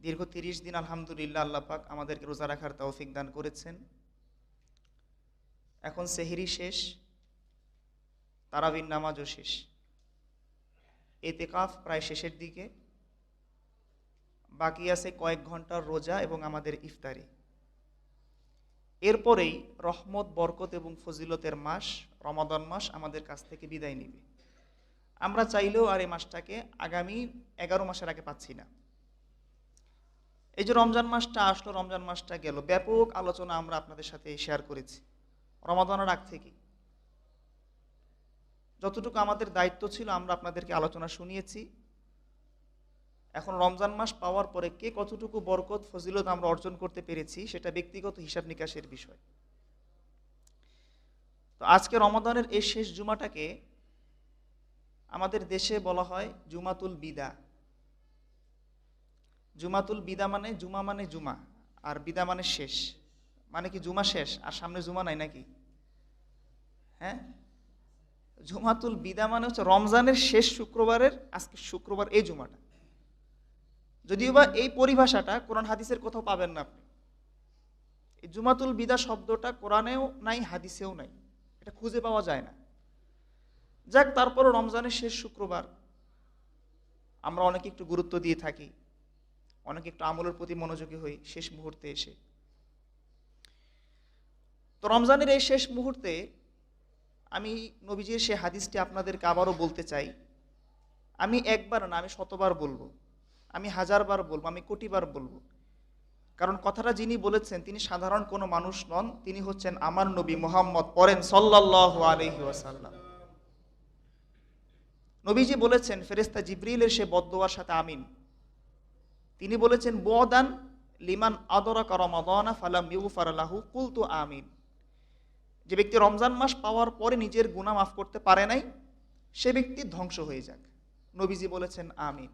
দীর্ঘ ৩০ দিন আলহামদুলিল্লাহ আল্লাহ পাক আমাদেরকে রোজা রাখার তৌফিক দান করেছেন। এখন সেহরি শেষ, তারাবির নামাজও শেষ, ইতিকাফ প্রায় শেষের দিকে, বাকি আছে কয়েক ঘন্টার রোজা এবং আমাদের ইফতারি। এরপরেই রহমত, বরকত এবং ফজিলতের মাস রমাদান মাস আমাদের কাছ থেকে বিদায় নিবে। আমরা চাইলেও আর এই মাসটাকে আগামী 11 মাসের আগে পাচ্ছি না। এই যে রমজান মাসটা আসলো, রমজান মাসটা গেল, ব্যাপক আলোচনা আমরা আপনাদের সাথে শেয়ার করেছি রমাদানের আগ থেকে। যতটুকু আমাদের দায়িত্ব ছিল আমরা আপনাদেরকে আলোচনা শুনিয়েছি। এখন রমজান মাস পাওয়ার পরে কে কতটুকু বরকত ফজিলত আমরা অর্জন করতে পেরেছি সেটা ব্যক্তিগত হিসাব নিকাশের বিষয়। তো আজকে রমাদানের এই শেষ জুমাটাকে আমাদের দেশে বলা হয় জুমাতুল বিদা। জুমাতুল বিদা মানে জুমা মানে জুমা, আর বিদা মানে শেষ। মানে কি জুমা শেষ আর সামনে জুমা নাই নাকি? হ্যাঁ, জুমাতুল বিদা মানে হচ্ছে রমজানের শেষ শুক্রবারের আজকে শুক্রবার এই জুমাটা। যদিও বা এই পরিভাষাটা কোরআন হাদিসের কোথাও পাবেন না আপনি। এই জুমাতুল বিদা শব্দটা কোরআনেও নাই, হাদিসেও নাই, এটা খুঁজে পাওয়া যায় না। যাক, তারপরও রমজানের শেষ শুক্রবার আমরা অনেকে একটু গুরুত্ব দিয়ে থাকি, অনেকে একটু আমলের প্রতি মনোযোগী হই শেষ মুহূর্তে এসে। তো রমজানের এই শেষ মুহূর্তে আমি নবীজির সে হাদিসটি আপনাদেরকে আবারও বলতে চাই। আমি একবার না, আমি শতবার বলবো, আমি হাজারবার বলবো, আমি কোটিবার বলবো। কারণ কথাটা যিনি বলেছেন তিনি সাধারণ কোনো মানুষ নন, তিনি হচ্ছেন আমার নবী মুহাম্মদ। পড়েন সাল্লাল্লাহু আলাইহি ওয়াসাল্লাম। নবীজি বলেছেন ফেরেশতা জিবরিলের সে বদদুয়ার সাথে আমিন। তিনি বলেছেন বুআদান লিমান আদরাকা রমাদানা ফালাম ইউগফার লাহু কুলতু আমিন। যে ব্যক্তি রমজান মাস পাওয়ার পরে নিজের গুনাহ মাফ করতে পারে নাই, সে ব্যক্তি ধ্বংস হয়ে যাক। নবীজি বলেছেন আমিন।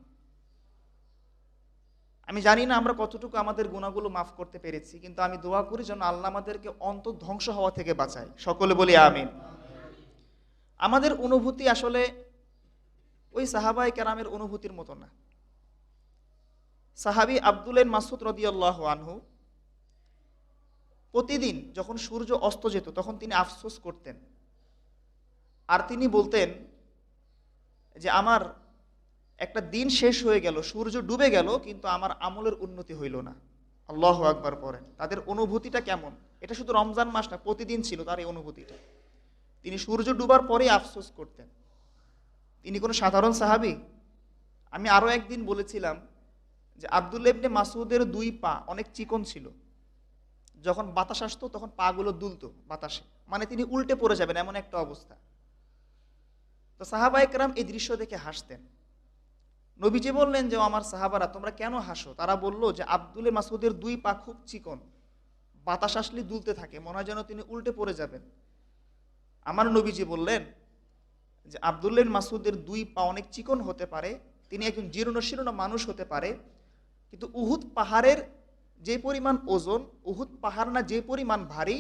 আমি জানি না আমরা কতটুকু আমাদের গুনাহগুলো মাফ করতে পেরেছি, কিন্তু আমি দোয়া করি যেন আল্লাহ আমাদেরকে অন্তর ধ্বংস হওয়া থেকে বাঁচায়। সকলে বলি আমিন। আমাদের অনুভূতি আসলে ওই সাহাবায়ে কেরামের অনুভূতির মতো না। সাহাবী আব্দুল্লাহ ইবনে মাসউদ রাদিয়াল্লাহু আনহু প্রতিদিন যখন সূর্য অস্ত যেত তখন তিনি আফসোস করতেন, আর তিনি বলতেন যে আমার একটা দিন শেষ হয়ে গেল, সূর্য ডুবে গেল, কিন্তু আমার আমলের উন্নতি হইল না। আল্লাহু আকবার পড়েন। তাদের অনুভূতিটা কেমন? এটা শুধু রমজান মাস না, প্রতিদিন ছিল তার এই অনুভূতিটা। তিনি সূর্য ডুবার পরেই আফসোস করতেন। তিনি কোনো সাধারণ সাহাবী? আমি আরও একদিন বলেছিলাম যে আব্দুল্লাহ ইবনে মাসউদের দুই পা অনেক চিকন ছিল, যখন বাতাস আসতো তখন পাগুলো দুলতো বাতাসে, মানে তিনি উল্টে পড়ে যাবেন এমন একটা অবস্থা। তো সাহাবায়ে কেরাম এই দৃশ্য দেখে হাসতেন। নবীজি বললেন যে আমার সাহাবারা তোমরা কেন হাসো? তারা বলল যে আব্দুল্লাহ মাসউদের দুই পা খুব চিকন, বাতাস আসলে দুলতে থাকে, মনে হয় যেন তিনি উল্টে পড়ে যাবেন। আমার নবীজি বললেন যে আব্দুল্লাহ মাসউদের দুই পা অনেক চিকন হতে পারে, তিনি একজন জীর্ণ শীর্ণ মানুষ হতে পারে, কিন্তু উহুদ পাহাড়ের যে পরিমাণ ওজন, উহুদ পাহাড় না যে পরিমাণ ভারী,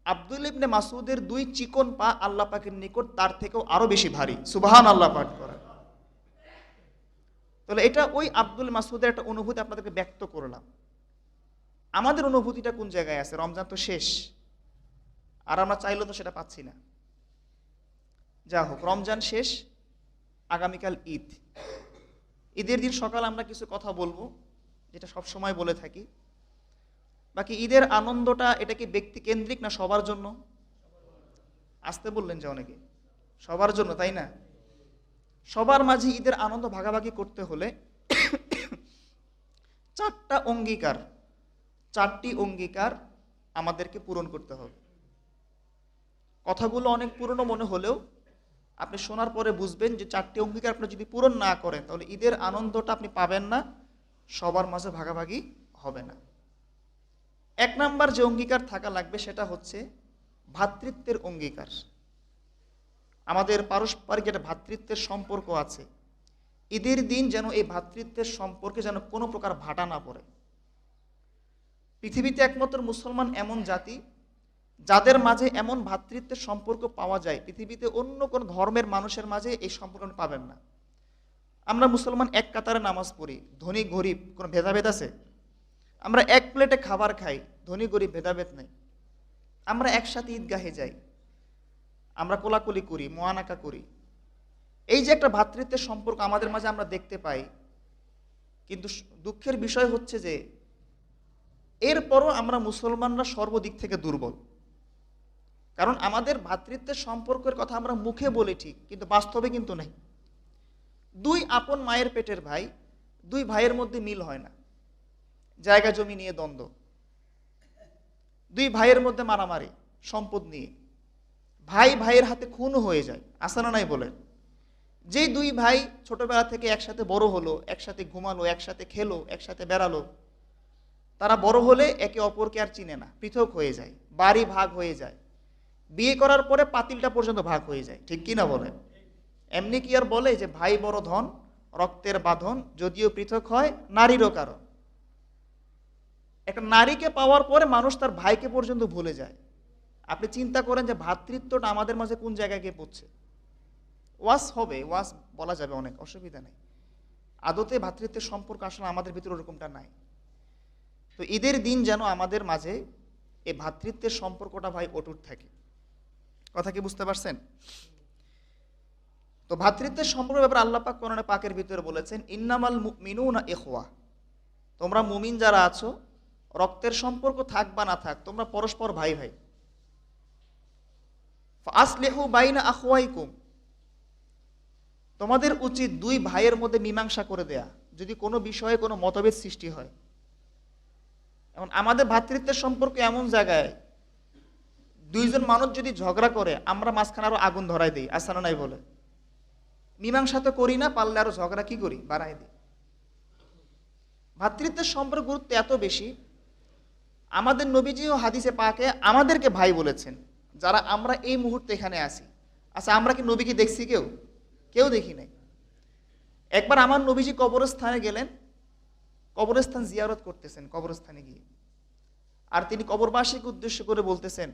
আব্দুল্লাহ ইবনে মাসউদের দুই চিকন পা আল্লাহ পাকের নিকট তার থেকেও আরো বেশি ভারী। সুবহানাল্লাহ পাঠ করেন। তাহলে এটা ওই আব্দুল্লাহ মাসউদের একটা অনুভূতি আপনাদেরকে ব্যক্ত করলাম। আমাদের অনুভূতিটা কোন জায়গায় আছে? রমজান তো শেষ, আর আমরা চাইলেও তো সেটা পাচ্ছি না। যা হোক, রমজান শেষ, আগামীকাল ঈদ। ঈদের দিন সকাল আমরা কিছু কথা বলবো, যেটা সব সময় বলে থাকি। বাকি ঈদের আনন্দটা এটা কি ব্যক্তি কেন্দ্রিক না সবার জন্য? আসতে বললেন যে অনেকে, সবার জন্য, তাই না? সবার মাঝে ঈদের আনন্দ ভাগাভাগি করতে হলে চারটি অঙ্গীকার আমাদেরকে পূরণ করতে হবে। কথাগুলো অনেক পুরনো মনে হলেও আপনি শোনার পরে বুঝবেন যে চারটি অঙ্গীকার আপনি যদি পূরণ না করেন তাহলে ঈদের আনন্দটা আপনি পাবেন না, সবার মাঝে ভাগাভাগি হবে না। এক নাম্বার যে অঙ্গীকার থাকা লাগবে সেটা হচ্ছে ভ্রাতৃত্বের অঙ্গীকার। আমাদের পারস্পরিক একটা ভ্রাতৃত্বের সম্পর্ক আছে, ঈদের দিন যেন এই ভ্রাতৃত্বের সম্পর্কে যেন কোনো প্রকার ভাটা না পড়ে। পৃথিবীতে একমাত্র মুসলমান এমন জাতি যাদের মাঝে এমন ভ্রাতৃত্বের সম্পর্ক পাওয়া যায়, পৃথিবীতে অন্য কোনো ধর্মের মানুষের মাঝে এই সম্পর্ক পাবেন না। আমরা মুসলমান এক কাতারে নামাজ পড়ি, ধনী গরিব কোনো ভেদাভেদ আছে? আমরা এক প্লেটে খাবার খাই, ধনী গরিব ভেদাভেদ নাই। আমরা একসাথে ঈদগাহে যাই, আমরা কোলাকুলি করি, মোয়ানাকা করি। এই যে একটা ভ্রাতৃত্বের সম্পর্ক আমাদের মাঝে আমরা দেখতে পাই, কিন্তু দুঃখের বিষয় হচ্ছে যে এরপরও আমরা মুসলমানরা সর্বদিক থেকে দুর্বল। কারণ আমাদের ভ্রাতৃত্বের সম্পর্কের কথা আমরা মুখে বলি ঠিক, কিন্তু বাস্তবে কিন্তু নেই। দুই আপন মায়ের পেটের ভাই, দুই ভাইয়ের মধ্যে মিল হয় না, জায়গা জমি নিয়ে দ্বন্দ্ব, দুই ভাইয়ের মধ্যে মারামারি সম্পদ নিয়ে, ভাই ভাইয়ের হাতে খুন হয়ে যায়, আসানা নাই বলেন। যেই দুই ভাই ছোটবেলা থেকে একসাথে বড় হলো, একসাথে ঘুমালো, একসাথে খেলো, একসাথে বেড়ালো, তারা বড় হলে একে অপরকে আর চিনে না, পৃথক হয়ে যায়, বাড়ি ভাগ হয়ে যায়, বিয়ে করার পরে পাতিলটা পর্যন্ত ভাগ হয়ে যায়, ঠিক কিনা বলেন? এমনি কি আর বলে যে ভাই বড় ধন, রক্তের বাঁধন, যদিও পৃথক হয় নারীরও কারণ। একটা নারীকে পাওয়ার পরে মানুষ তার ভাইকে পর্যন্ত ভুলে যায়। আপনি চিন্তা করেন যে ভ্রাতৃত্বটা আমাদের মাঝে কোন জায়গায় গিয়ে পড়ছে। ওয়াজ হবে, ওয়াজ বলা যাবে, অনেক অসুবিধা নেই। আদতে ভ্রাতৃত্বের সম্পর্ক আসলে আমাদের ভিতরে ওরকমটা নাই। তো ঈদের দিন যেন আমাদের মাঝে এই ভ্রাতৃত্বের সম্পর্কটা ভাই অটুট থাকে। কথা কি বুঝতে পারছেন? তো ভ্রাতৃত্বের সম্পর্কের ব্যাপারে আল্লাহ পাক কোরআনে পাকের ভিতরে বলেছেন, ইন্নামাল মুমিনুনা ইখওয়া, তোমরা মুমিন যারা আছো, রক্তের সম্পর্ক থাক বা না থাক, তোমরা পরস্পর ভাই ভাই। ফাসলিহু বাইনা আখওয়াইকুম, তোমাদের উচিত দুই ভাইয়ের মধ্যে মীমাংসা করে দেয়া যদি কোনো বিষয়ে কোনো মতভেদ সৃষ্টি হয়। এখন আমাদের ভ্রাতৃত্বের সম্পর্ক এমন জায়গায়, দুইজন মানুষ যদি ঝগড়া করে আমরা মাঝখানে আরো আগুন ধরাই দিই, আসানা নাই বলে। মীমাংসা তো করি না, পারলে আরো ঝগড়া কি করি, বাড়াই দিই। ভ্রাতৃত্বের সম্পর্ক গুরুত্ব এত বেশি, আমাদের নবীজিও হাদিসে পাকে আমাদেরকে ভাই বলেছেন, যারা আমরা এই মুহূর্তে এখানে আছি। আচ্ছা, আমরা কি নবীকে দেখছি? কেউ দেখি নাই। একবার আমার নবীজি কবরস্থানে গেলেন, কবরস্থান জিয়ারত করতেছেন, কবরস্থানে গিয়ে, আর তিনি কবরবাসীকে উদ্দেশ্য করে বলতেছেন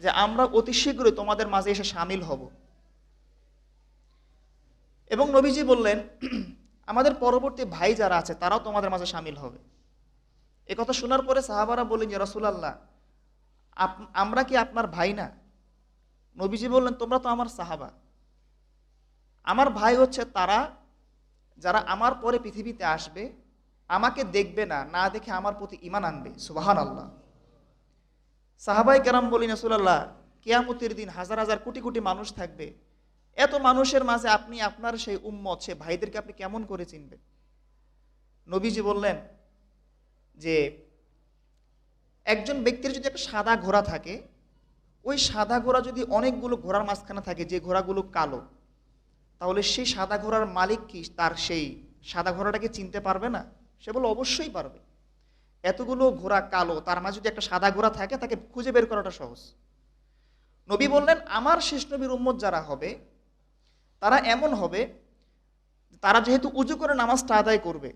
যে আমরা অতি শীঘ্রই তোমাদের মাঝে এসে সামিল হব। এবং নবীজি বললেন, আমাদের পরবর্তী ভাই যারা আছে তারাও তোমাদের মাঝে সামিল হবে। এ কথা শোনার পরে সাহাবারা বললেন, ইয়া রাসূলুল্লাহ, আমরা কি আপনার ভাই না? নবীজি বললেন, তোমরা তো আমার সাহাবা। আমার ভাই হচ্ছে তারা যারা আমার পরে পৃথিবীতে আসবে, আমাকে দেখবে না, না দেখে আমার প্রতি ঈমান আনবে। সুবহানাল্লাহ। সাহাবায়ে কেরাম বলেন, রাসূলুল্লাহ, কিয়ামতের দিন হাজার হাজার কোটি কোটি মানুষ থাকবে, এত মানুষের মাঝে আপনি আপনার সেই উম্মত, সেই ভাইদেরকে আপনি কেমন করে চিনবেন? নবীজি বললেন যে একজন ব্যক্তির যদি একটা সাদা ঘোড়া থাকে, ওই সাদা ঘোড়া যদি অনেকগুলো ঘোড়ার মাঝখানে থাকে, যে ঘোড়াগুলো কালো, তাহলে সেই সাদা ঘোড়ার মালিক কি তার সেই সাদা ঘোড়াটাকে চিনতে পারবে না? সে বলে অবশ্যই পারবে। এতগুলো ঘোড়া কালো, তার মাঝে যদি একটা সাদা ঘোড়া থাকে, তাকে খুঁজে বের করাটা সহজ। নবী বললেন, আমার শেষ নবীর উম্মত যারা হবে তারা এমন হবে, তারা যেহেতু উজু করে নামাজটা আদায় করবে,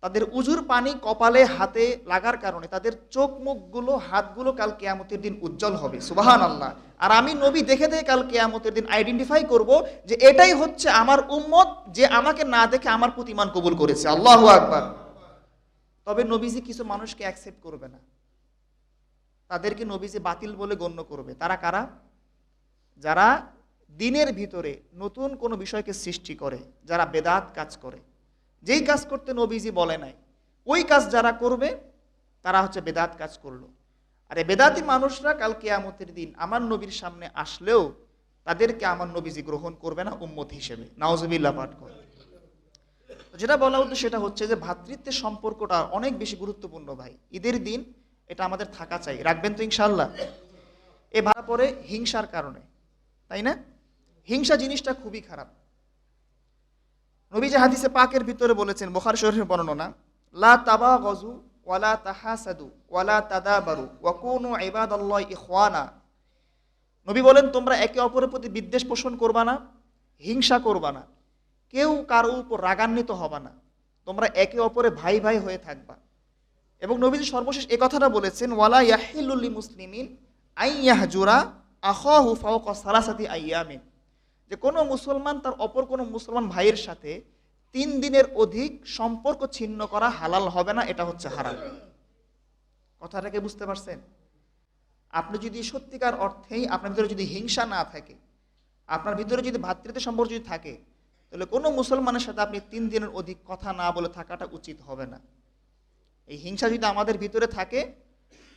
তাদের উজুর পানি কপালে হাতে লাগার কারণে তাদের চোখ মুখগুলো, হাতগুলো কাল কিয়ামতের দিন উজ্জ্বল হবে। সুবহানাল্লাহ। আর আমি নবী দেখে কাল কিয়ামতের দিন আইডেন্টিফাই করব যে এটাই হচ্ছে আমার উম্মত, যে আমাকে না দেখে আমার প্রতি ঈমান কবুল করেছে। আল্লাহু আকবার। তবে নবীজি কিছু মানুষকে অ্যাকসেপ্ট করবে না, তাদেরকে নবীজি বাতিল বলে গণ্য করবে। তারা কারা? যারা দিনের ভিতরে নতুন কোনো বিষয়কে সৃষ্টি করে, যারা বেদাত কাজ করে, যেই কাজ করতে নবীজি বলে নাই ওই কাজ যারা করবে তারা হচ্ছে বেদাত কাজ করলো। আর এই বেদাতি মানুষরা কাল কিয়ামতের দিন আমার নবীর সামনে আসলেও তাদেরকে আমার নবীজি গ্রহণ করবে না উম্মত হিসেবে। নাউজুবিল্লাহ পাঠ করে। যেটা বলা হতো সেটা হচ্ছে যে ভ্রাতৃত্বের সম্পর্কটা অনেক বেশি গুরুত্বপূর্ণ ভাই। ঈদের দিন এটা আমাদের থাকা চাই, রাখবেন তো ইনশাআল্লাহ? এ ভাড়া পড়ে হিংসার কারণে, তাই না? হিংসা জিনিসটা খুবই খারাপ। নবীজি হাদিসে পাকের ভিতরে বলেছেন, বুখারী শরীফের বর্ণনা, লা তাবাগাজু ওয়ালা তাহাসাদু ওয়ালা তাদাবারু ওয়া কুনু ইবাদাল্লাহি ইখওয়ানা। নবী বলেন, তোমরা একে অপরের প্রতি বিদ্বেষ পোষণ করবা না, হিংসা করবা না, কেউ কারো উপর রাগান্বিত হবা না, তোমরা একে অপরে ভাই ভাই হয়ে থাকবা। এবং নবীজি সর্বশেষ এই কথাটা বলেছেন, ওয়ালা ইয়াহিল্লু লিল মুসলিমিন আন ইয়াহজুরা আখাহু ফাওকা সালাসাতি আইয়ামিন, যে কোনো মুসলমান তার অপর কোনো মুসলমান ভাইয়ের সাথে 3 দিনের অধিক সম্পর্ক ছিন্ন করা হালাল হবে না, এটা হচ্ছে হারাম। কথাটাকে বুঝতে পারছেন? আপনি যদি সত্যিকার অর্থেই আপনার ভিতরে যদি হিংসা না থাকে, আপনার ভিতরে যদি ভ্রাতৃত্ব সম্পর্ক যদি থাকে, তাহলে কোনো মুসলমানের সাথে আপনি 3 দিনের অধিক কথা না বলে থাকাটা উচিত হবে না। এই হিংসা যদি আমাদের ভিতরে থাকে,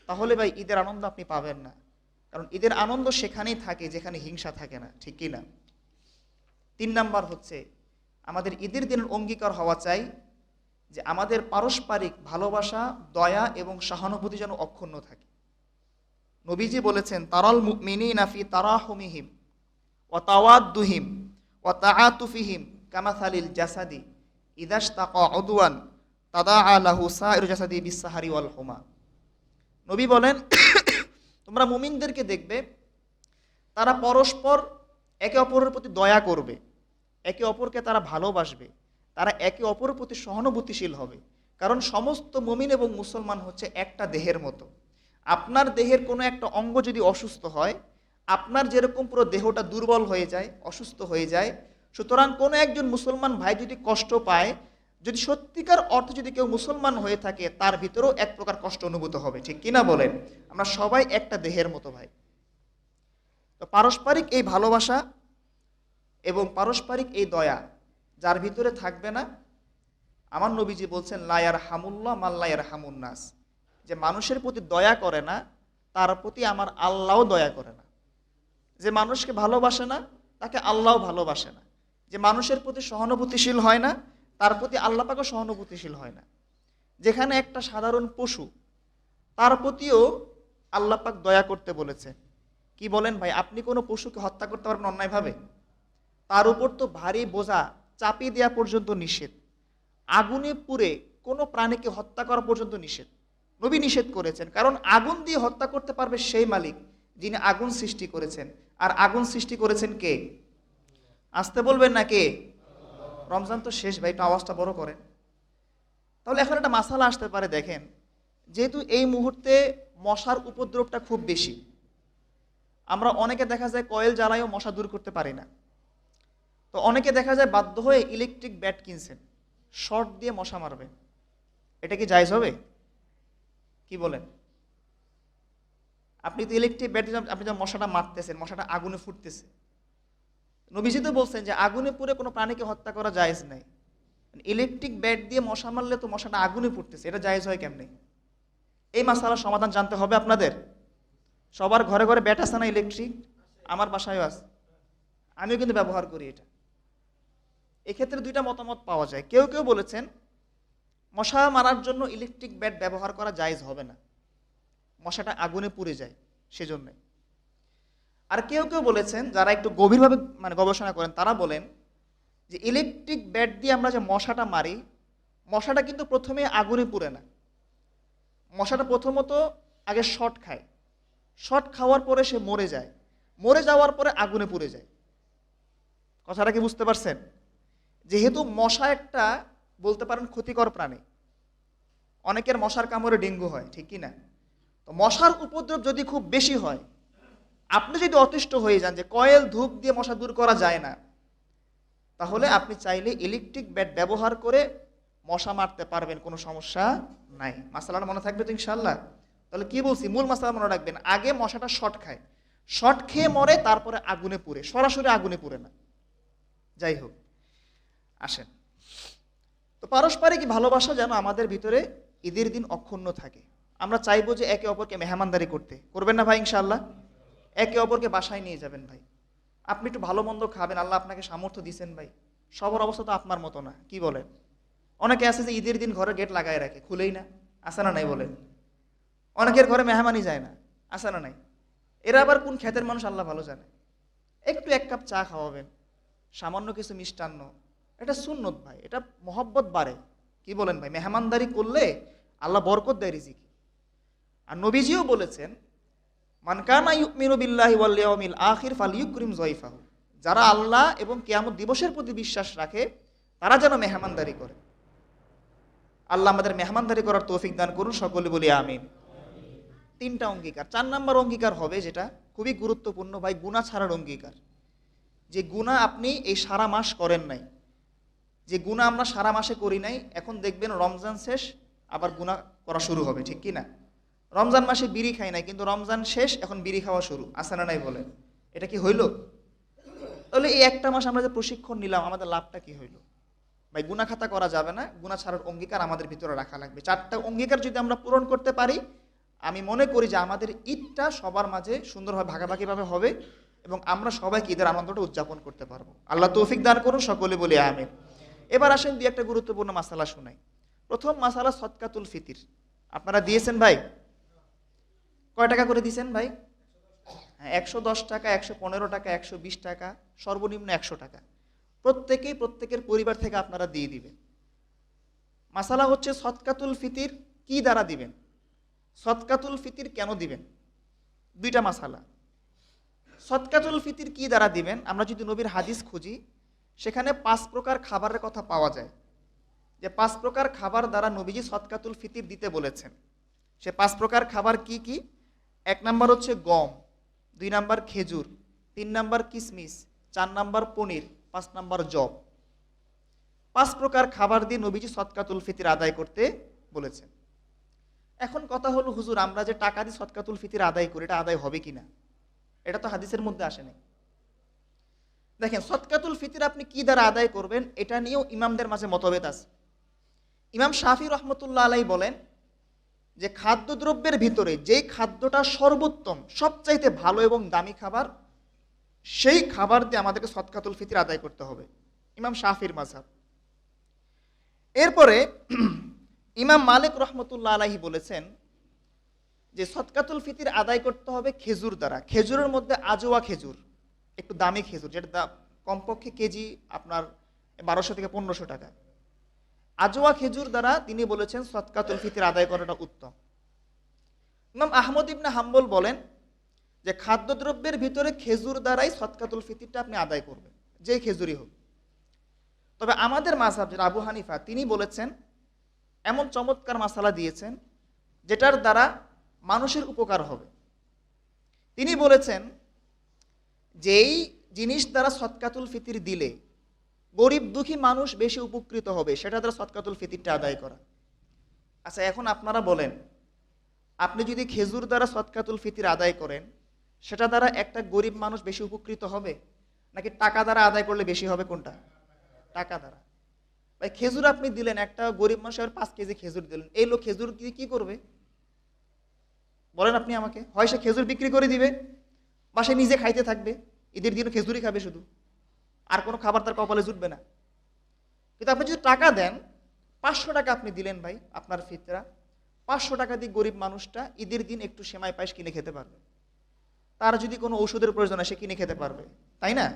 তাহলে ভাই ঈদের আনন্দ আপনি পাবেন না। কারণ ঈদের আনন্দ সেখানেই থাকে যেখানে হিংসা থাকে না, ঠিক কি না? 3 নাম্বার হচ্ছে আমাদের ঈদের দিনের অঙ্গীকার হওয়া চাই যে আমাদের পারস্পরিক ভালোবাসা, দয়া এবং সহানুভূতি যেন অক্ষুণ্ণ থাকে। নবীজি বলেছেন, তারাল মুমিনিনা ফি তারাহুমিহিম ওয়া তাওয়াদ্দুহিম ওয়া তাআতুফিহিম কামাসালিল জাসাদি ইদাশতাকা উদওয়ান তাদাআ লাহু সাইরু জাসাদি বিসসাহারি ওয়াল হুমা। নবী বলেন, তোমরা মুমিনদেরকে দেখবে তারা পরস্পর একে অপরের প্রতি দয়া করবে, একে অপরকে তারা ভালোবাসবে, তারা একে অপরের প্রতি সহানুভূতিশীল হবে। কারণ সমস্ত মুমিন এবং মুসলমান হচ্ছে একটা দেহের মতো। আপনার দেহের কোনো একটা অঙ্গ যদি অসুস্থ হয়, আপনার যেরকম পুরো দেহটা দুর্বল হয়ে যায়, অসুস্থ হয়ে যায়, সুতরাং কোনো একজন মুসলমান ভাই যদি কষ্ট পায়, যদি সত্যিকার অর্থে যদি কেউ মুসলমান হয়ে থাকে, তার ভিতরেও এক প্রকার কষ্ট অনুভূত হবে, ঠিক কিনা বলেন? আমরা সবাই একটা দেহের মতো ভাই। তো পারস্পরিক এই ভালোবাসা এবং পারস্পরিক এই দয়া যার ভিতরে থাকবে না, আমার নবীজি বলছেন লা ইয়ারহামুল্লাহ মান লা ইয়ারহামুন নাস, যে মানুষের প্রতি দয়া করে না তার প্রতি আমার আল্লাহও দয়া করে না। যে মানুষকে ভালোবাসে না তাকে আল্লাহও ভালোবাসে না। যে মানুষের প্রতি সহানুভূতিশীল হয় না তার প্রতি আল্লাহ পাকও সহানুভূতিশীল হয় না। যেখানে একটা সাধারণ পশু, তার প্রতিও আল্লাহ পাক দয়া করতে বলেছে। কি বলেন ভাই, আপনি কোনো পশুকে হত্যা করতে পারবেন অন্যায়ভাবে? তার উপর তো ভারী বোঝা চাপিয়ে দেওয়া পর্যন্ত নিষেধ। আগুনে পুড়ে কোনো প্রাণীকে হত্যা করা পর্যন্ত নিষেধ, নবী নিষেধ করেছেন। কারণ আগুন দিয়ে হত্যা করতে পারবে সেই মালিক যিনি আগুন সৃষ্টি করেছেন। আর আগুন সৃষ্টি করেছেন কে? আসতে বলবেন না কে? রমজান তো শেষ ভাই, একটু আওয়াজটা বড় করেন। তাহলে এখন একটা মাসালা আসতে পারে, দেখেন, যেহেতু এই মুহূর্তে মশার উপদ্রবটা খুব বেশি, আমরা অনেকে দেখা যায় কয়েল জ্বালাইও মশা দূর করতে পারি না। তো অনেকে দেখা যায় বাধ্য হয়ে ইলেকট্রিক ব্যাট কিনছেন, শর্ট দিয়ে মশা মারবেন। এটা কি জায়েজ হবে? কি বলেন? আপনি তো ইলেকট্রিক ব্যাট দিয়ে আপনি যখন মশাটা মারতেছেন, মশাটা আগুনে ফুটতেছে। নবীজি তো বলছেন যে আগুনে পুড়ে কোনো প্রাণীকে হত্যা করা জায়েজ নাই। ইলেকট্রিক ব্যাট দিয়ে মশা মারলে তো মশাটা আগুনে ফুটতেছে, এটা জায়েজ হয় কেমনে? এই মাসালার সমাধান জানতে হবে আপনাদের। সবার ঘরে ঘরে ব্যাট আছে না ইলেকট্রিক? আমার বাসায়ও আছে, আমিও কিন্তু ব্যবহার করি এটা। এক্ষেত্রে দুইটা মতামত পাওয়া যায়। কেউ কেউ বলেছেন মশা মারার জন্য ইলেকট্রিক ব্যাট ব্যবহার করা জায়েজ হবে না, মশাটা আগুনে পুড়ে যায় সেজন্য। আর কেউ কেউ বলেছেন, যারা একটু গভীরভাবে গবেষণা করেন, তারা বলেন যে ইলেকট্রিক ব্যাট দিয়ে আমরা যে মশাটা মারি, মশাটা কিন্তু প্রথমে আগুনে পুড়ে না। মশাটা প্রথমত আগে শর্ট খায়, শর্ট খাওয়ার পরে সে মরে যায়, মরে যাওয়ার পরে আগুনে পুড়ে যায়। কথাটা কি বুঝতে পারছেন? যেহেতু মশা একটা বলতে পারেন ক্ষতিকর প্রাণী, অনেকের মশার কামড়ে ডেঙ্গু হয়, ঠিক কি না? তো মশার উপদ্রব যদি খুব বেশি হয়, আপনি যদি অতিষ্ঠ হয়ে যান যে কয়েল ধূপ দিয়ে মশা দূর করা যায় না, তাহলে আপনি চাইলে ইলেকট্রিক ব্যাট ব্যবহার করে মশা মারতে পারবেন, কোনো সমস্যা নাই। মাসালাটা মনে থাকবে তো ইনশাল্লাহ? তাহলে কি বলছি, মূল মাসালা মনে রাখবেন, আগে মশাটা শর্ট খায়, শর্ট খেয়ে মরে, তারপরে আগুনে পুড়ে, সরাসরি আগুনে পুড়ে না। যাই হোক, আসেন, তো পারস্পরিক ভালোবাসা যেন আমাদের ভিতরে ঈদের দিন অক্ষুণ্ণ থাকে। আমরা চাইবো যে একে অপরকে মেহমানদারি করবেন না ভাই ইনশাআল্লাহ? একে অপরকে বাসায় নিয়ে যাবেন ভাই। আপনি একটু ভালো মন্দ খাবেন, আল্লাহ আপনাকে সামর্থ্য দিয়েছেন ভাই। সবার অবস্থা তো আপনার মতো না, কি বলেন? অনেকে আছে যে ঈদের দিন ঘরে গেট লাগায় রাখে, খুলেই না, আসে না নাই বলেন? অনেকের ঘরে মেহমানই যায় না, আসে না নাই? এরা আবার কোন খ্যাতের মানুষ আল্লাহ ভালো জানে। একটু 1 কাপ চা খাওয়াবেন, সামান্য কিছু মিষ্টান্ন, এটা সুন্নত ভাই, এটা মহব্বত বাড়ে। কি বলেন ভাই? মেহমানদারি করলে আল্লাহ বরকত দেয় রিজিকে। আর নবীজিও বলেছেন, মান কানা ইউমিনু বিল্লাহি ওয়াল ইয়াউমিল আখির ফালইউকরিম যায়ফাহু, যারা আল্লাহ এবং কিয়ামত দিবসের প্রতি বিশ্বাস রাখে তারা যেন মেহমানদারি করে। আল্লাহ আমাদের মেহমানদারি করার তৌফিক দান করুন, সকলে বলি আমিন। 3টা অঙ্গীকার। 4 নম্বর অঙ্গীকার হবে যেটা খুবই গুরুত্বপূর্ণ ভাই, গুনাহ ছাড়ার অঙ্গীকার। যে গুনাহ আপনি এই সারা মাস করেন নাই, যে গুনাহ আমরা সারা মাসে করি নাই, এখন দেখবেন রমজান শেষ আবার গুনাহ করা শুরু হবে, ঠিক কি না? রমজান মাসে বিড়ি খাই নাই, কিন্তু রমজান শেষ এখন বিড়ি খাওয়া শুরু, আছে না নাই বলেন? এটা কি হইল? তাহলে এই একটা মাস আমরা যে প্রশিক্ষণ নিলাম, আমাদের লাভটা কি হইল? ভাই গুনাহ খাতা করা যাবে না, গুনাহ ছাড়ার অঙ্গীকার আমাদের ভিতরে রাখা লাগবে। 4টা অঙ্গীকার যদি আমরা পূরণ করতে পারি, আমি মনে করি যে আমাদের ঈদটা সবার মাঝে সুন্দরভাবে ভাগাভাগিভাবে হবে এবং আমরা সবাইকে ঈদের আনন্দটা উদযাপন করতে পারবো। আল্লাহ তৌফিক দান করুন, সকলে বলি আমিন। এবার আসেন দুই একটা গুরুত্বপূর্ণ মাসালা শুনাই। প্রথম মাসালা সদকাতুল ফিতির। আপনারা দিয়েছেন ভাই? কয় টাকা করে দিয়েছেন ভাই? হ্যাঁ, 110 টাকা, 115 টাকা, 120 টাকা, সর্বনিম্ন 100 টাকা। প্রত্যেকের পরিবার থেকে আপনারা দিয়ে দিবেন। মাসালা হচ্ছে সদকাতুল ফিতির কি দ্বারা দিবেন, সদকাতুল ফিতির কেন দিবেন, দুইটা মাসালা। সদকাতুল ফিতির কি দ্বারা দিবেন, আমরা যদি নবীর হাদিস খুঁজি সেখানে 5 প্রকার খাবারের কথা পাওয়া যায়, যে 5 প্রকার খাবার দ্বারা নবীজি সদকাতুল ফিতির দিতে বলেছেন। সে 5 প্রকার খাবার কি কি? 1 নাম্বার হচ্ছে গম, 2 নাম্বার খেজুর, 3 নাম্বার কিশমিশ, 4 নাম্বার পনির, 5 নাম্বার জব। 5 প্রকার খাবার দিয়ে নবীজি সদকাতুল ফিতির আদায় করতে বলেছেন। এখন কথা হলো, হুজুর আমরা যে টাকা দিয়ে সদকাতুল ফিতির আদায় করি, এটা আদায় হবে কিনা? এটা তো হাদিসের মধ্যে আসে নাই। দেখেন, সদকাতুল ফিতির আপনি কি দ্বারা আদায় করবেন, এটা নিয়েও ইমামদের মাঝে মতভেদ আছে। ইমাম শাফি রহমতুল্লাহ আলাইহি বলেন যে খাদ্যদ্রব্যের ভিতরে যেই খাদ্যটা সর্বোত্তম, সবচাইতে ভালো এবং দামি খাবার, সেই খাবার দিয়ে আমাদেরকে সদকাতুল ফিতির আদায় করতে হবে, ইমাম শাফির মাযহাব। এরপরে ইমাম মালিক রহমতুল্লাহ আলাইহি বলেছেন যে সদকাতুল ফিতির আদায় করতে হবে খেজুর দ্বারা। খেজুরের মধ্যে আজওয়া খেজুর, একটু দামি খেজুর, যেটা কমপক্ষে কেজি আপনার 1200 থেকে 1500 টাকা। আজওয়া খেজুর দ্বারা তিনি বলেছেন সদকাতুল ফিতির আদায় করাটা উত্তম। ইমাম আহমদ ইবনে হাম্বল বলেন যে খাদ্যদ্রব্যের ভিতরে খেজুর দ্বারাই সদকাতুল ফিতিরটা আপনি আদায় করবেন, যে খেজুরই হোক। তবে আমাদের মাযহাব, যেটা আবু হানিফা, তিনি বলেছেন, এমন চমৎকার মাসালা দিয়েছেন যেটার দ্বারা মানুষের উপকার হবে। তিনি বলেছেন যেই জিনিস দ্বারা সদকাতুল ফিতির দিলে গরিব দুঃখী মানুষ বেশি উপকৃত হবে, সেটা দ্বারা সদকাতুল ফিতিরটা আদায় করা। আচ্ছা, এখন আপনারা বলেন, আপনি যদি খেজুর দ্বারা সদকাতুল ফিতির আদায় করেন, সেটা দ্বারা একটা গরিব মানুষ বেশি উপকৃত হবে নাকি টাকা দ্বারা আদায় করলে বেশি হবে? কোনটা? টাকা দ্বারা। ভাই খেজুর আপনি দিলেন, একটা গরিব মানুষের 5 কেজি খেজুর দিলেন, এই লোক খেজুর দিয়ে কি করবে বলেন আপনি আমাকে? হয় সে খেজুর বিক্রি করে দিবে, বা সে নিজে খাইতে থাকবে, ঈদের দিনও খেজুরই খাবে শুধু, আর কোনো খাবার তার কপালে জুটবে না। কিন্তু আপনি যদি টাকা দেন, 500 টাকা আপনি দিলেন ভাই আপনার ফিতরা, 500 টাকা দিয়ে গরিব মানুষটা ঈদের দিন একটু সেমাই পায়েস কিনে খেতে পারবে, তার যদি কোনো ঔষধের প্রয়োজন হয় সে কিনে খেতে পারবে, তাই না?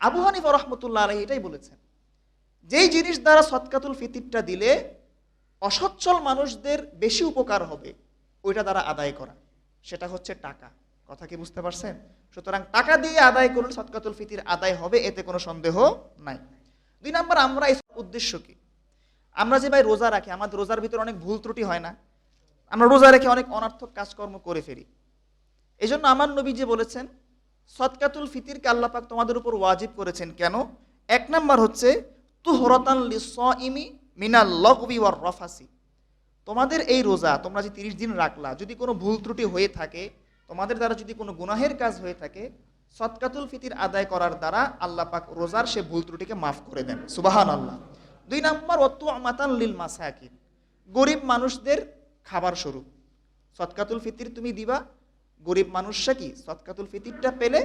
আবু হানিফা রহমতুল্লাহ আলাইহি এটাই বলেছেন, যেই জিনিস দ্বারা সদকাতুল ফিতিরটা দিলে অসচ্ছল মানুষদের বেশি উপকার হবে, ওইটা দ্বারা আদায় করা, সেটা হচ্ছে টাকা। কথা কি বুঝতে পারছেন? সুতরাং টাকা দিয়ে আদায় করলে সদকাতুল ফিতির আদায় হবে, এতে কোনো সন্দেহ নাই। 2 নাম্বার, আমরা এই উদ্দেশ্য কি? আমরা যে ভাই রোজা রাখি, আমাদের রোজার ভিতরে অনেক ভুল ত্রুটি হয় না? আমরা রোজা রেখে অনেক অনর্থক কাজকর্ম করে ফেলি। এই জন্য আমার নবী যে বলেছেন সদকাতুল ফিতিরকে আল্লাহ পাক তোমাদের উপর ওয়াজিব করেছেন। কেন? 1 নাম্বার হচ্ছে তুহরাতান লিস-সাইমি মিনাল লাগবি ওয়ার রাফাসি। তোমাদের এই রোজা তোমরা যে 30 দিন রাখলা, যদি কোনো ভুল ত্রুটি হয়ে থাকে, তোমাদের দ্বারা যদি কোনো গুনাহের কাজ হয়ে থাকে, সদকাতুল ফিতির আদায় করার দ্বারা আল্লাহ পাক রোজার সে ভুল ত্রুটিকে মাফ করে দেন। সুবহানাল্লাহ। 2 নাম্বার, ওয়াতুআমাতান লিল মাসাকিন, গরিব মানুষদের খাবার স্বরূপ সদকাতুল ফিতির তুমি দিবা। গরিব মানুষরা কি সদকাতুল ফিতিরটা পেলে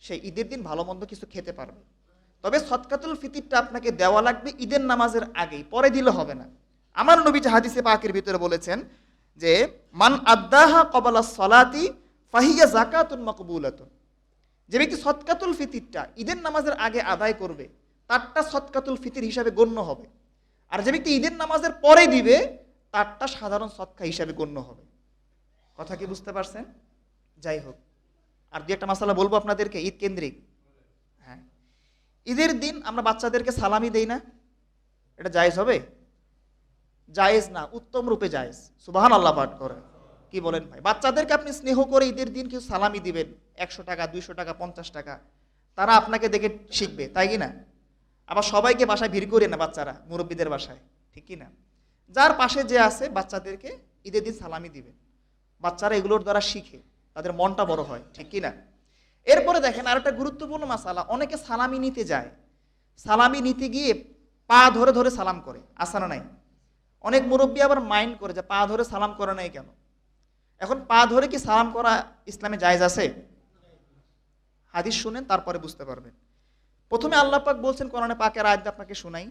সে ঈদের দিন ভালো মন্দ কিছু খেতে পারবে। তবে সদকাতুল ফিতিরটা আপনাকে দেওয়া লাগবে ঈদের নামাজের আগেই, পরে দিলে হবে না। আমার নবী যে হাদিসে পাকের ভিতরে বলেছেন যে মান আদ্দাহা ক্বাবলা সলাতি ফাহিয়া যাকাতুন মাকবুলাতুন, যে ব্যক্তি সদকাতুল ফিতিরটা ঈদের নামাজের আগে আদায় করবে, তারটা সদকাতুল ফিতির হিসাবে গণ্য হবে। আর যে ব্যক্তি ঈদের নামাজের পরে দিবে, তারটা সাধারণ সদকা হিসাবে গণ্য হবে। কথা কি বুঝতে পারছেন? যাই হোক, আর 2 একটা মাসালা বলবো আপনাদেরকে ঈদ কেন্দ্রিক। হ্যাঁ, ঈদের দিন আমরা বাচ্চাদেরকে সালামি দেই না, এটা জায়েজ হবে? জায়েজ না, উত্তম রূপে জায়েজ। সুবহানাল্লাহ পাঠ করে। কি বলেন ভাই? বাচ্চাদেরকে আপনি স্নেহ করে ঈদের দিন কিছু সালামি দিবেন, 100 টাকা, 200 টাকা, 50 টাকা, তারা আপনাকে দেখে শিখবে, তাই কি না? আবার সবাইকে বাসায় ভিড় করে না বাচ্চারা মুরব্বীদের বাসায়, ঠিক কি না? যার পাশে যে আছে বাচ্চাদেরকে ঈদের দিন সালামি দিবে। বাচ্চারা এগুলোর দ্বারা শিখে, তাদের মনটা বড় হয়, ঠিক কি না? এরপরে দেখেন আরেকটা গুরুত্বপূর্ণ মাসালা, অনেকে সালামি নিতে যায়, সালামি নিতে গিয়ে পা ধরে ধরে সালাম করে, আসে না নাই? অনেক মুরব্বী আবার মাইন্ড করে যে পা ধরে সালাম করে নাই কেন। এখন পা ধরে কি সালাম করা ইসলামে জায়েজ আছে? হাদিস শুনেন তারপরে বুঝতে পারবেন। প্রথমে আল্লাহ পাক বলছেন কোরআনে পাকের আয়াত আপনাকে শোনাই।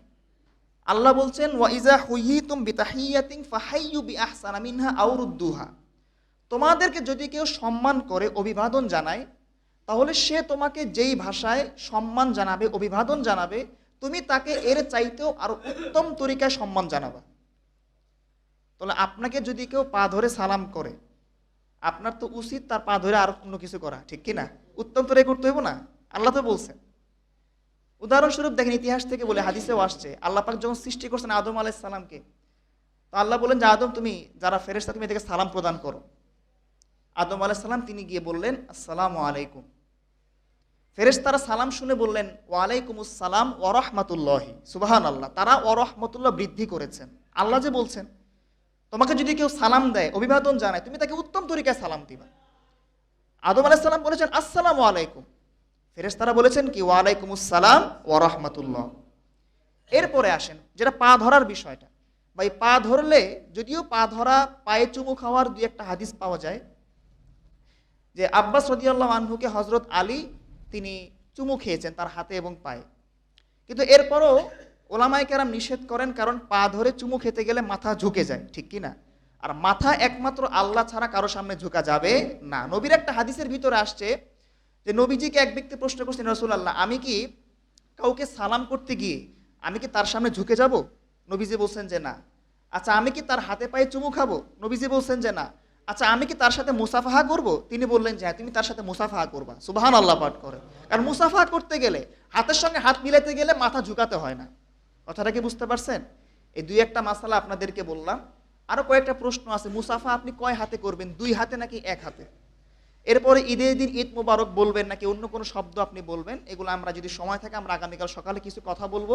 আল্লাহ বলছেন ওয়া ইজা হুইয়িতুম বিতাহিয়াতিন ফাহাইয়ু বিআহসানা মিনহা আও রুদ্দুহা। তোমাদেরকে যদি কেউ সম্মান করে, অভিবাদন জানায়, তাহলে সে তোমাকে যেই ভাষায় সম্মান জানাবে, অভিবাদন জানাবে, তুমি তাকে এর চাইতেও আরো উত্তম তরিকায় সম্মান জানাবা। তাহলে আপনাকে যদি কেউ পা ধরে সালাম করে, আপনার তো উচিত তার পা ধরে আর অন্য কিছু করা, ঠিক কি না? উত্তম তরিকায় করতে হইব না? আল্লাহ তো বলছেন। উদাহরণস্বরূপ দেখেন, ইতিহাস থেকে বলে, হাদিসেও আসছে, আল্লাহ পাক যখন সৃষ্টি করছেন আদম আলাইহিস সালামকে, তো আল্লাহ বলেন যে আদম তুমি যারা ফেরেশতা তুমি এদেরকে সালাম প্রদান করো। আদম আলাইহিস সালাম তিনি গিয়ে বললেন আসসালামু আলাইকুম। ফেরেশতারা সালাম শুনে বললেন ওয়ালাইকুমুস সালাম ওয়া রাহমাতুল্লাহি, সুবহানাল্লাহ। তারা ওয়া রাহমাতুল্লাহ বৃদ্ধি করেছেন। আল্লাহ যে বলছেন তোমাকে যদি কেউ সালাম দেয়, অভিবাদন জানায়, তুমি তাকে উত্তম তরিকায় সালাম দিবা। আদম আলাইহিস সালাম বলেছেন আসসালামু আলাইকুম, ফেরেশতারা বলেছেন কি ওয়ালাইকুমুস সালাম ওয়া রাহমাতুল্লাহ। এরপরে আসেন যেটা পা ধরার বিষয়টা। ভাই পা ধরলে, যদিও পা ধরা, পায়ে চুমু খাওয়ার দুই একটা হাদিস পাওয়া যায়, যে আব্বাস রাদিয়াল্লাহু আনহুকে হযরত আলী তিনি চুমু খেয়েছেন তার হাতে এবং পায়ে। কিন্তু এরপরও ওলামায়ে কেরাম নিষেধ করেন, কারণ পা ধরে চুমু খেতে গেলে মাথা ঝুঁকে যায়, ঠিক কি না? আর মাথা একমাত্র আল্লাহ ছাড়া কারো সামনে ঝুঁকা যাবে না। নবীর একটা হাদিসের ভিতরে আসছে যে নবীজিকে এক ব্যক্তি প্রশ্ন করছেন, রাসূলুল্লাহ আমি কি কাউকে সালাম করতে গিয়ে আমি কি তার সামনে ঝুঁকে যাব? নবীজি বলছেন যে না। আচ্ছা আমি কি তার হাতে পায়ে চুমু খাবো? নবীজি বলছেন যে না। আচ্ছা আমি কি তার সাথে মুসাফাহা করব? তিনি বললেন যে হ্যাঁ, তুমি তার সাথে মুসাফাহা করবা। সুবহানাল্লাহ পাঠ করে। কারণ মুসাফাহা করতে গেলে, হাতের সঙ্গে হাত মিলাতে গেলে মাথা ঝুঁকাতে হয় না। কথাটা কি বুঝতে পারছেন? এই দুই একটা মাসালা আপনাদেরকে বললাম। আরো কয়েকটা প্রশ্ন আছে। মুসাফা আপনি কয় হাতে করবেন? দুই হাতে নাকি এক হাতে? এরপরে ঈদের দিন ঈদ মোবারক বলবেন নাকি অন্য কোনো শব্দ আপনি বলবেন? এগুলো আমরা যদি সময় থাকে আমরা আগামীকাল সকালে কিছু কথা বলবো।